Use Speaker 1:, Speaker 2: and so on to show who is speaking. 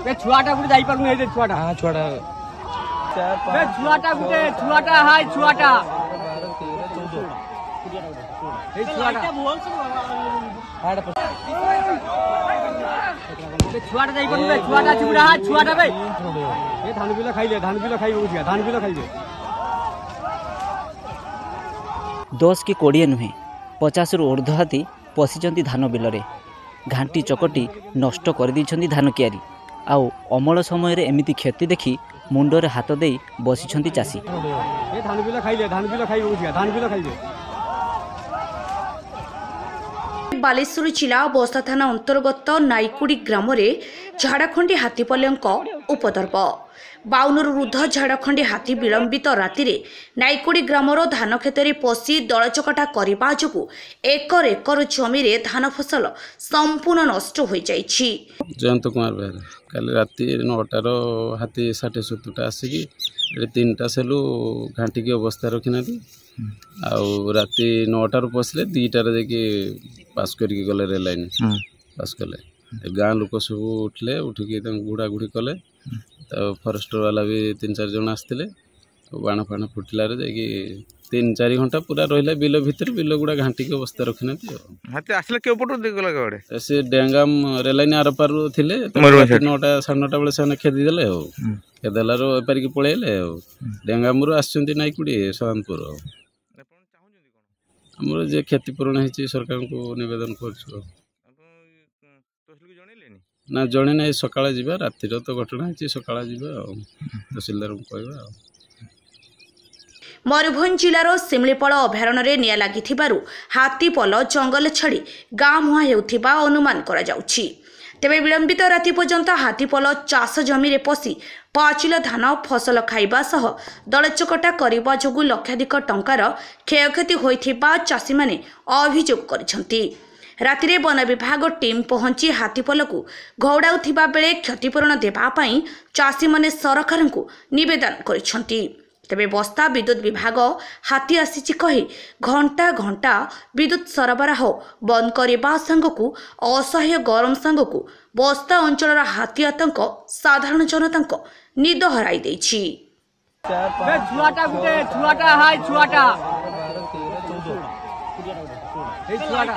Speaker 1: ए छुआटा गुटे जाई पारु नै छुआटा हां छुआटा ए छुआटा गुटे छुआटा हाय छुआटा ए छुआटा छुआटा जाई पारु बे छुआटा छुरा हाय छुआटा बे ए धान बिल खाइले धान बिल खाइबो बुझिया धान बिल खाइले
Speaker 2: 10 कि 20 नुहे 50 रु ऊर्ध्व हाथी पशिचंती धान बिलरे घांटी चकटी नष्ट कर दी धान कियारी आउ अमल समय रे एमिति क्षति देखी मुंडरे हाथ दे बसिछंती चासी
Speaker 1: ए धान बिल खाइले धान बिल खाइबो बुझिया धान बिल खाइले
Speaker 3: बालेश्वर जिला बस्ता थाना अंतर्गत नाईकुड़ी ग्राम झाड़खंडी हाथीपल्यंक उपद्रव 52 रुद्ध झाड़खंडी हाथी विलंबित राति नाईकुड़ी ग्रामर धान खेत पशि दलचकटा करने जो एकर एकर जमी धान फसल संपूर्ण नष्ट हो जाइछि।
Speaker 4: जयंत कुमार बेहरा कल राति 9टार हाथी 60-70टा आसिक 3टा सेलु घाटिकी अवस्था रखी ना आउ राति 9टार पशिले 2टार जाकि पास करके गले रेल लाइन पास कले गाँ लोक सब उठले उठिकी घुड़ा घुड़ी कले फरेस्टर वाला भी 3-4 जन आसते बाण फाण फुटल 3-4 घंटा पूरा रहा बिल भितर बिल गुड़ा घाटिकी अवस्था रखी ना से डेंगाम रेल लाइन आर पार थे 9टा 9:30 बेले से खेदीदे खेदेलार एपारिकी पलैले डेंगामु आसुँच नाईकुड़ी सहानपुर आमर जे क्षतिपूरण होती सरकार को निवेदन कर ना जड़े ना सकाଳେ ଯିବା ରାତିର ତ ଘଟଣା ହେଇଛି ସକାଳେ ଯିବା ଆଉ ତହସିଲଦାର କୁ କହିବା।
Speaker 3: मयूरभंज जिलार सिमलीपल अभयारण्य निया लागिथिबारु हाथीपल जंगल छाड़ी गाँ मुहां हेउथिबा अनुमान करा जाउछि। तेबे विलंबित राति पर्यंत हाथीपल चाष जमी पशि पाचिल धान फसल खाइबा सह दलचकटा करबा जोगु लक्षाधिक टंकार क्षयक्षति होइथिबा चाषी माने अभियोग करिसंती। रातिरे वन विभाग टीम पहुंची हाथीपल को घौड़ाउथिबा बेले क्षतिपूरण देबा पई चाषी माने सरकार को निवेदन करिसंती। तेबे बस्ता विद्युत विभाग हाथी आसीची कही घंटा घंटा विद्युत सरबराह बंद करने सांगकू असह्य गरम सांगकू बस्ता अंचल हाथी आतंक साधारण जनता निद हराई देछि।
Speaker 1: छुआटा गुटे छुआटा हाय छुआटा ए छुआटा